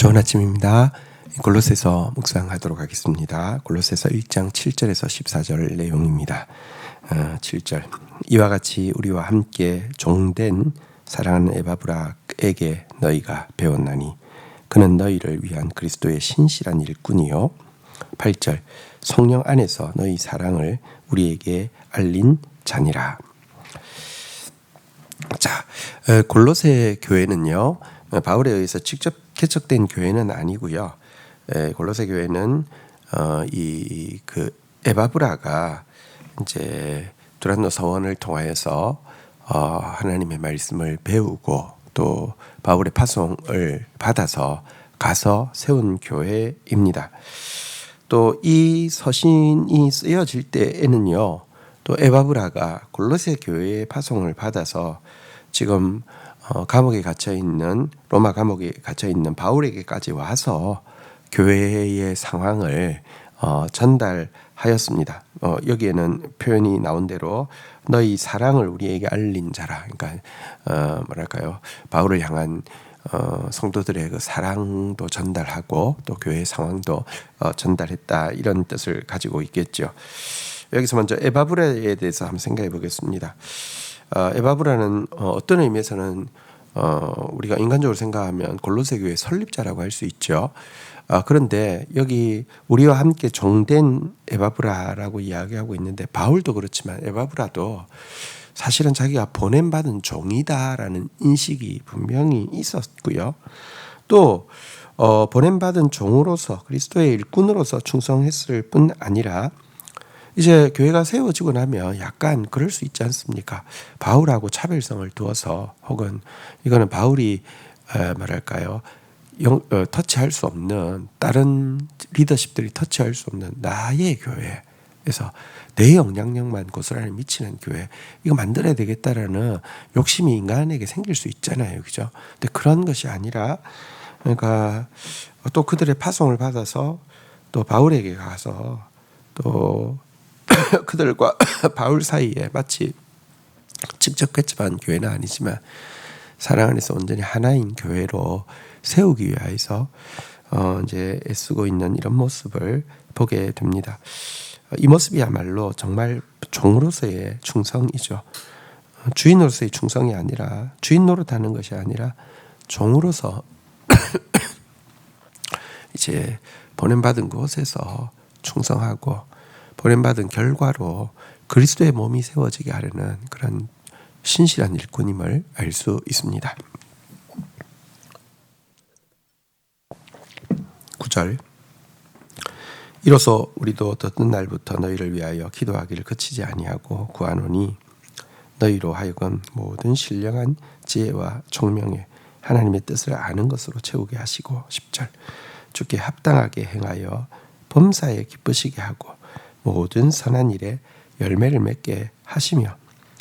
좋은 아침입니다. 골로새서 묵상하도록 하겠습니다. 골로새서 1장 7절에서 14절 내용입니다. 7절 이와 같이 우리와 함께 종된 사랑하는 에바브라에게 너희가 배웠나니 그는 너희를 위한 그리스도의 신실한 일꾼이요. 8절 성령 안에서 너희 사랑을 우리에게 알린 자니라. 자, 골로새 교회는요, 바울에 의해서 직접 개척된 교회는 아니고요. 골로새 교회는 에바브라가 이제 두란노 서원을 통하여서 하나님의 말씀을 배우고 또 바울의 파송을 받아서 가서 세운 교회입니다. 또 이 서신이 쓰여질 때에는요, 또 에바브라가 골로새 교회의 파송을 받아서 지금 감옥에 갇혀 있는 로마 감옥에 갇혀 있는 바울에게까지 와서 교회의 상황을 전달하였습니다. 여기에는 표현이 나온 대로 너희 사랑을 우리에게 알린 자라. 그러니까 바울을 향한 성도들의 그 사랑도 전달하고 또 교회의 상황도 전달했다, 이런 뜻을 가지고 있겠죠. 여기서 먼저 에바브라에 대해서 한번 생각해 보겠습니다. 에바브라는 어떤 의미에서는 우리가 인간적으로 생각하면 골로새 교회 설립자라고 할 수 있죠. 그런데 여기 우리와 함께 종된 에바브라라고 이야기하고 있는데, 바울도 그렇지만 에바브라도 사실은 자기가 보냄받은 종이다라는 인식이 분명히 있었고요. 또 보냄받은 종으로서 그리스도의 일꾼으로서 충성했을 뿐 아니라 이제 교회가 세워지고 나면 약간 그럴 수 있지 않습니까? 바울하고 차별성을 두어서, 혹은 이거는 바울이 터치할 수 없는, 다른 리더십들이 터치할 수 없는 나의 교회에서 내 영향력만 고스란히 미치는 교회, 이거 만들어야 되겠다라는 욕심이 인간에게 생길 수 있잖아요, 그죠? 근데 그런 것이 아니라, 그러니까 또 그들의 파송을 받아서 또 바울에게 가서 또 그들과 바울 사이에 마치 직접 개척한 교회는 아니지만 사랑 안에서 온전히 하나인 교회로 세우기 위하여서 이제 애쓰고 있는 이런 모습을 보게 됩니다. 이 모습이야말로 정말 종으로서의 충성이죠. 주인으로서의 충성이 아니라, 주인 노릇하는 것이 아니라 종으로서 이제 보냄받은 곳에서 충성하고 보냄받은 결과로 그리스도의 몸이 세워지게 하려는 그런 신실한 일꾼임을 알 수 있습니다. 9절 이로써 우리도 듣는 날부터 너희를 위하여 기도하기를 그치지 아니하고 구하노니 너희로 하여금 모든 신령한 지혜와 총명에 하나님의 뜻을 아는 것으로 채우게 하시고, 10절 주께 합당하게 행하여 범사에 기쁘시게 하고 모든 선한 일에 열매를 맺게 하시며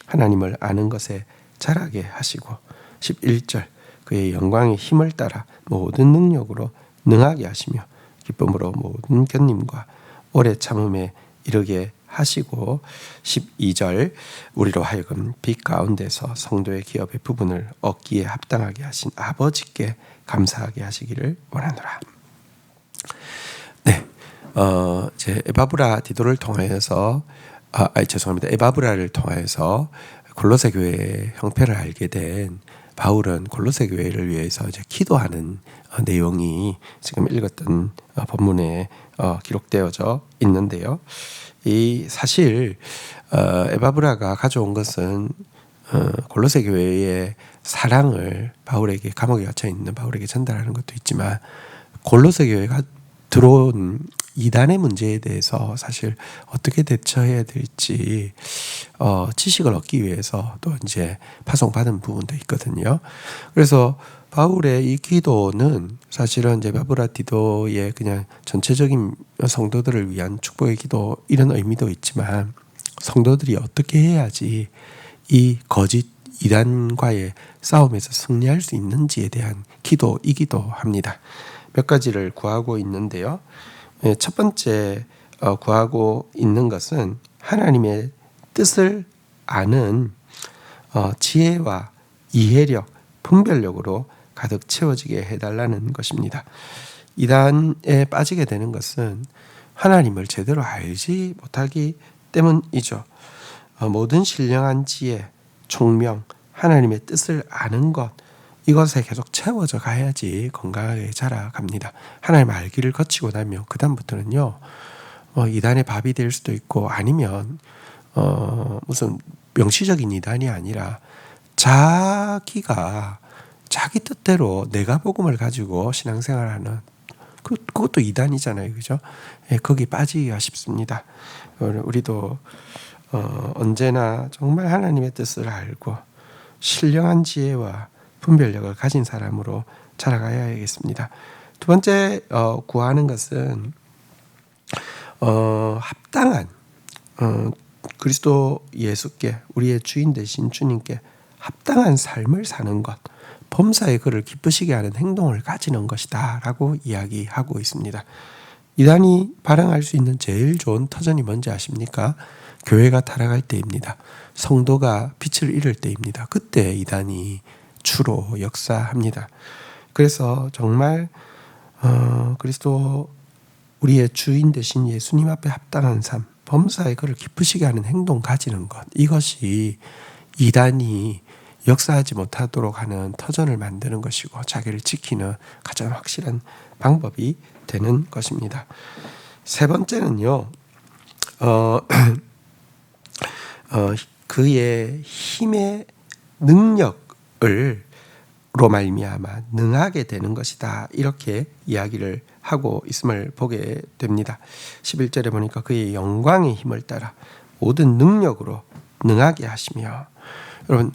하나님을 아는 것에 자라게 하시고, 11절 그의 영광의 힘을 따라 모든 능력으로 능하게 하시며 기쁨으로 모든 견님과 오래 참음에 이르게 하시고, 12절 우리로 하여금 빛 가운데서 성도의 기업의 부분을 얻기에 합당하게 하신 아버지께 감사하게 하시기를 원하노라. 네, 이제 에바브라 디도를 통하여서 에바브라를 통하여서 골로새 교회의 형편을 알게 된 바울은 골로새 교회를 위해서 이제 기도하는 내용이 지금 읽었던 본문에 기록되어져 있는데요. 이 사실 에바브라가 가져온 것은 골로새 교회의 사랑을 바울에게, 감옥에 갇혀 있는 바울에게 전달하는 것도 있지만, 골로새 교회가 들어온 이단의 문제에 대해서 사실 어떻게 대처해야 될지 지식을 얻기 위해서 또 이제 파송받은 부분도 있거든요. 그래서 바울의 이 기도는 사실은 이제 에바브라 디도의 그냥 전체적인 성도들을 위한 축복의 기도, 이런 의미도 있지만, 성도들이 어떻게 해야지 이 거짓 이단과의 싸움에서 승리할 수 있는지에 대한 기도이기도 합니다. 몇 가지를 구하고 있는데요. 첫 번째 구하고 있는 것은 하나님의 뜻을 아는 지혜와 이해력, 분별력으로 가득 채워지게 해달라는 것입니다. 이단에 빠지게 되는 것은 하나님을 제대로 알지 못하기 때문이죠. 모든 신령한 지혜, 총명, 하나님의 뜻을 아는 것, 이것에 계속 채워져 가야지 건강하게 자라갑니다. 하나님 알기를 거치고 나면 그 다음부터는요, 이단의 밥이 될 수도 있고, 아니면 무슨 명시적인 이단이 아니라 자기가 자기 뜻대로 내가 복음을 가지고 신앙생활하는, 그것도 이단이잖아요, 그죠? 예, 거기 빠지기가 쉽습니다. 우리도 언제나 정말 하나님의 뜻을 알고 신령한 지혜와 분별력을 가진 사람으로 자라가야겠습니다. 두 번째 구하는 것은 합당한 그리스도 예수께, 우리의 주인 되신 주님께 합당한 삶을 사는 것, 범사에 그를 기쁘시게 하는 행동을 가지는 것이다 라고 이야기하고 있습니다. 이단이 발행할 수 있는 제일 좋은 터전이 뭔지 아십니까? 교회가 타락할 때입니다. 성도가 빛을 잃을 때입니다. 그때 이단이 주로 역사합니다. 그래서 정말 그리스도 우리의 주인 되신 예수님 앞에 합당한 삶, 범사에 그를 기쁘시게 하는 행동 가지는 것, 이것이 이단이 역사하지 못하도록 하는 터전을 만드는 것이고 자기를 지키는 가장 확실한 방법이 되는 것입니다. 세 번째는요, 그의 힘의 능력을 로 말미암아 능하게 되는 것이다, 이렇게 이야기를 하고 있음을 보게 됩니다. 11절에 보니까 그의 영광의 힘을 따라 모든 능력으로 능하게 하시며, 여러분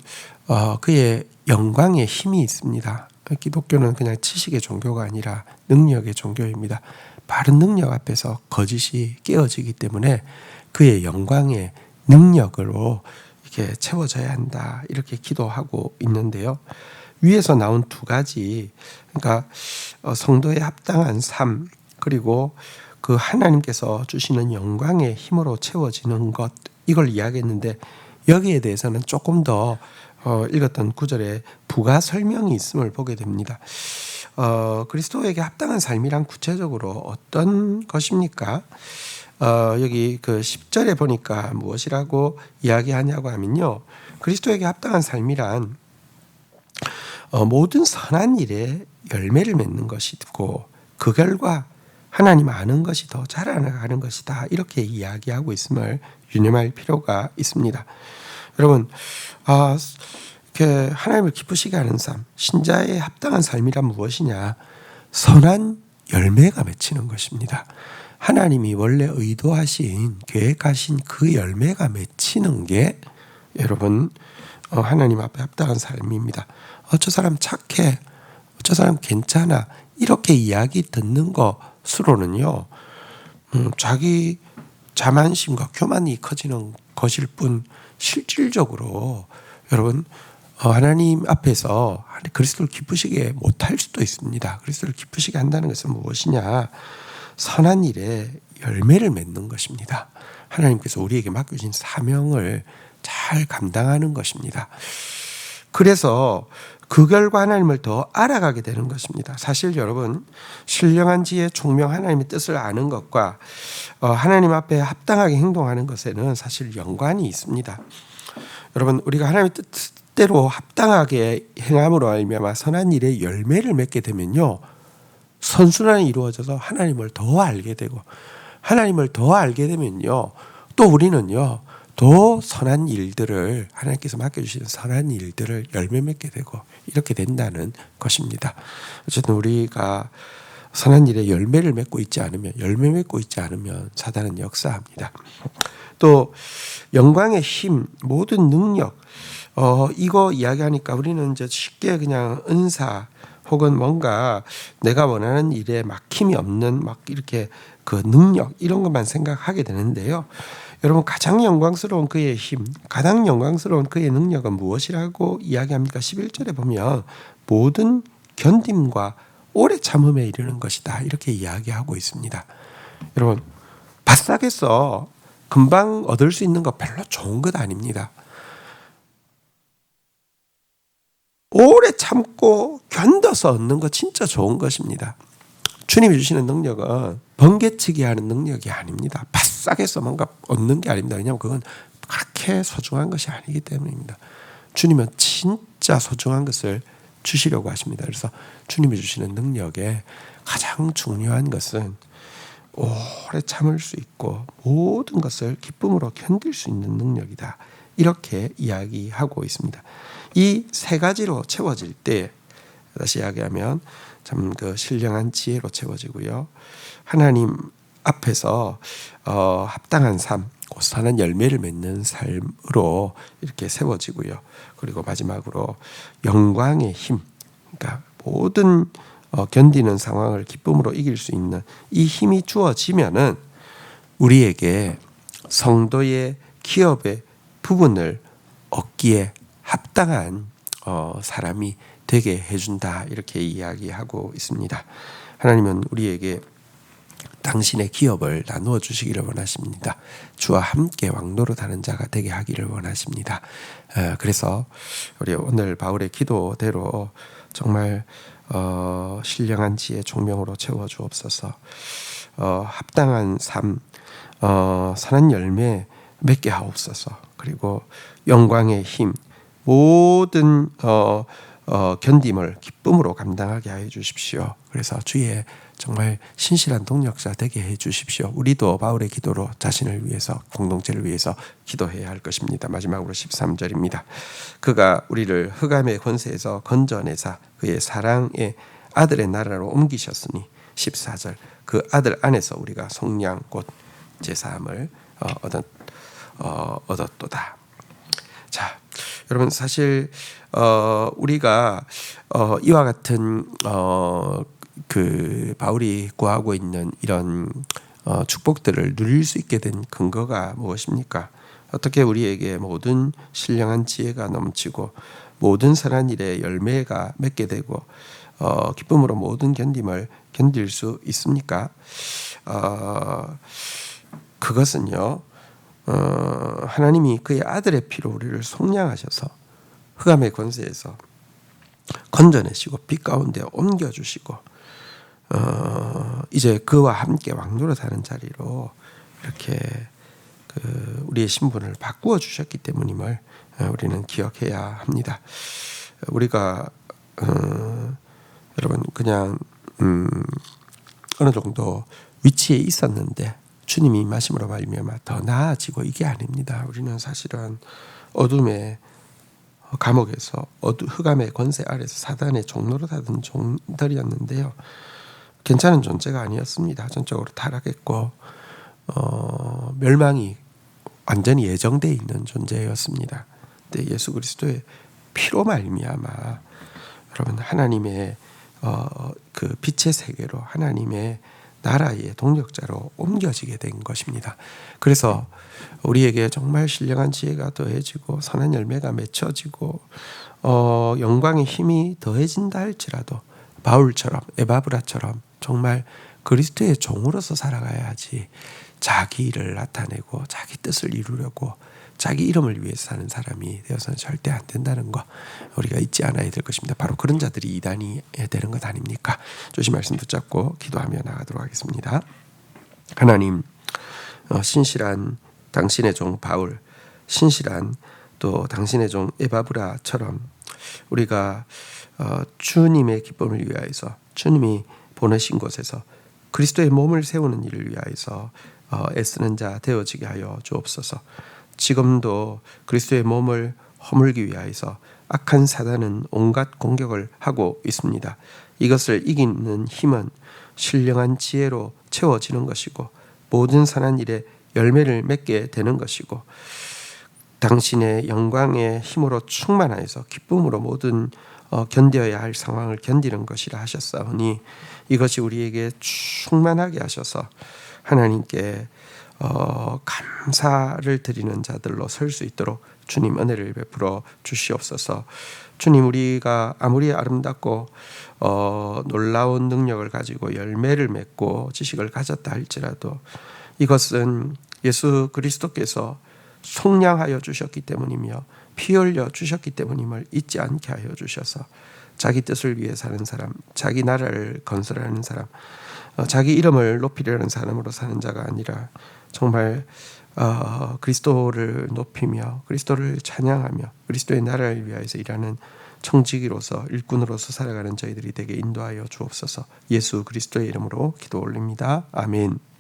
그의 영광의 힘이 있습니다. 기독교는 그냥 지식의 종교가 아니라 능력의 종교입니다. 바른 능력 앞에서 거짓이 깨어지기 때문에 그의 영광의 능력으로 이렇게 채워져야 한다, 이렇게 기도하고 있는데요. 위에서 나온 두 가지, 그러니까 성도의 합당한 삶, 그리고 그 하나님께서 주시는 영광의 힘으로 채워지는 것, 이걸 이야기했는데 여기에 대해서는 조금 더 읽었던 구절에 부가 설명이 있음을 보게 됩니다. 그리스도에게 합당한 삶이란 구체적으로 어떤 것입니까? 여기 그 10절에 보니까 무엇이라고 이야기하냐고 하면요, 그리스도에게 합당한 삶이란 모든 선한 일에 열매를 맺는 것이고 그 결과 하나님 아는 것이 더 자라나가는 것이다, 이렇게 이야기하고 있음을 유념할 필요가 있습니다. 여러분, 이렇게 하나님을 기쁘시게 하는 삶, 신자의 합당한 삶이란 무엇이냐? 선한 열매가 맺히는 것입니다. 하나님이 원래 의도하신, 계획하신 그 열매가 맺히는 게 여러분 하나님 앞에 합당한 삶입니다. 저 사람 착해, 저 사람 괜찮아, 이렇게 이야기 듣는 것으로는요, 자기 자만심과 교만이 커지는 것일 뿐 실질적으로 여러분 하나님 앞에서 그리스도를 기쁘시게 못할 수도 있습니다. 그리스도를 기쁘시게 한다는 것은 무엇이냐? 선한 일에 열매를 맺는 것입니다. 하나님께서 우리에게 맡겨주신 사명을 잘 감당하는 것입니다. 그래서 그 결과 하나님을 더 알아가게 되는 것입니다. 사실 여러분, 신령한 지혜, 총명, 하나님의 뜻을 아는 것과 하나님 앞에 합당하게 행동하는 것에는 사실 연관이 있습니다. 여러분, 우리가 하나님의 뜻대로 합당하게 행함으로 말미암아 선한 일에 열매를 맺게 되면요, 선순환이 이루어져서 하나님을 더 알게 되고, 하나님을 더 알게 되면요, 또 우리는요 더 선한 일들을, 하나님께서 맡겨주시는 선한 일들을 열매 맺게 되고 이렇게 된다는 것입니다. 어쨌든 우리가 선한 일에 열매를 맺고 있지 않으면, 열매 맺고 있지 않으면 사단은 역사합니다. 또 영광의 힘, 모든 능력, 이거 이야기하니까 우리는 이제 쉽게 그냥 은사 혹은 뭔가 내가 원하는 일에 막힘이 없는 막 이렇게 그 능력, 이런 것만 생각하게 되는데요. 여러분, 가장 영광스러운 그의 힘, 가장 영광스러운 그의 능력은 무엇이라고 이야기합니까? 11절에 보면 모든 견딤과 오래 참음에 이르는 것이다, 이렇게 이야기하고 있습니다. 여러분, 바싹해서 금방 얻을 수 있는 거 별로 좋은 것 아닙니다. 오래 참고 견뎌서 얻는 거 진짜 좋은 것입니다. 주님이 주시는 능력은 번개치기 하는 능력이 아닙니다. 바싹해서 뭔가 얻는 게 아닙니다. 왜냐하면 그건 그렇게 소중한 것이 아니기 때문입니다. 주님은 진짜 소중한 것을 주시려고 하십니다. 그래서 주님이 주시는 능력에 가장 중요한 것은 오래 참을 수 있고 모든 것을 기쁨으로 견딜 수 있는 능력이다. 이렇게 이야기하고 있습니다. 이 세 가지로 채워질 때 다시 이야기하면 참 그 신령한 지혜로 채워지고요. 하나님 앞에서 합당한 삶, 고스란한 열매를 맺는 삶으로 이렇게 세워지고요. 그리고 마지막으로 영광의 힘, 그러니까 모든 견디는 상황을 기쁨으로 이길 수 있는 이 힘이 주어지면은 우리에게 성도의 기업의 부분을 얻기에 합당한 사람이 되게 해준다. 이렇게 이야기하고 있습니다. 하나님은 우리에게 당신의 기업을 나누어 주시기를 원하십니다. 주와 함께 왕노릇하는 자가 되게 하기를 원하십니다. 그래서 우리 오늘 바울의 기도대로 정말 신령한 지혜 총명으로 채워주옵소서. 합당한 삶, 선한 열매 맺게 하옵소서. 그리고 영광의 힘, 모든 견딤을 기쁨으로 감당하게 해 주십시오. 그래서 주의 정말 신실한 동력자 되게 해 주십시오. 우리도 바울의 기도로 자신을 위해서, 공동체를 위해서 기도해야 할 것입니다. 마지막으로 13절입니다. 그가 우리를 흑암의 권세에서 건져내사 그의 사랑의 아들의 나라로 옮기셨으니 14절 그 아들 안에서 우리가 속량 곧 제사함을 얻었도다. 자, 여러분 사실 우리가 이와 같은 그 바울이 구하고 있는 이런 축복들을 누릴 수 있게 된 근거가 무엇입니까? 어떻게 우리에게 모든 신령한 지혜가 넘치고 모든 선한 일에 열매가 맺게 되고 기쁨으로 모든 견딤을 견딜 수 있습니까? 그것은요, 하나님이 그의 아들의 피로 우리를 속량하셔서 흑암의 권세에서 건져내시고 빛 가운데 옮겨주시고 이제 그와 함께 왕노릇하는 자리로 이렇게 우리의 신분을 바꾸어 주셨기 때문임을 우리는 기억해야 합니다. 우리가 여러분 그냥 어느 정도 위치에 있었는데 주님이 임하심으로 말미암아 더 나아지고 이게 아닙니다. 우리는 사실은 어둠의 감옥에서 흑암의 권세 아래서 사단의 종노릇 하던 종들이었는데요. 괜찮은 존재가 아니었습니다. 전적으로 타락했고 멸망이 완전히 예정되어 있는 존재였습니다. 근데 예수 그리스도의 피로 말미암아 여러분 하나님의 그 빛의 세계로 하나님의 나라의 동력자로 옮겨지게 된 것입니다. 그래서 우리에게 정말 신령한 지혜가 더해지고 선한 열매가 맺혀지고 영광의 힘이 더해진다 할지라도 바울처럼 에바브라처럼 정말 그리스도의 종으로서 살아가야지 자기 일을 나타내고 자기 뜻을 이루려고 자기 이름을 위해서 사는 사람이 되어서는 절대 안 된다는 거 우리가 잊지 않아야 될 것입니다. 바로 그런 자들이 이단이 되는 것 아닙니까? 조심 말씀 붙잡고 기도하며 나가도록 하겠습니다. 하나님, 신실한 당신의 종 바울, 신실한 또 당신의 종 에바브라처럼 우리가 주님의 기쁨을 위하여서 주님이 보내신 곳에서 그리스도의 몸을 세우는 일을 위하여서 애쓰는 자 되어지게 하여 주옵소서. 지금도 그리스도의 몸을 허물기 위하여서 악한 사단은 온갖 공격을 하고 있습니다. 이것을 이기는 힘은 신령한 지혜로 채워지는 것이고 모든 선한 일에 열매를 맺게 되는 것이고 당신의 영광의 힘으로 충만하여서 기쁨으로 모든 견뎌야 할 상황을 견디는 것이라 하셨사오니 이것이 우리에게 충만하게 하셔서 하나님께 감사를 드리는 자들로 설 수 있도록 주님 은혜를 베풀어 주시옵소서. 주님, 우리가 아무리 아름답고 놀라운 능력을 가지고 열매를 맺고 지식을 가졌다 할지라도 이것은 예수 그리스도께서 속량하여 주셨기 때문이며 피 흘려 주셨기 때문임을 잊지 않게 하여 주셔서 자기 뜻을 위해 사는 사람, 자기 나라를 건설하는 사람, 자기 이름을 높이려는 사람으로 사는 자가 아니라 정말 그리스도를 높이며 그리스도를 찬양하며 그리스도의 나라를 위하여서 일하는 청지기로서 일꾼으로서 살아가는 저희들이 되게 인도하여 주옵소서. 예수 그리스도의 이름으로 기도 올립니다. 아멘.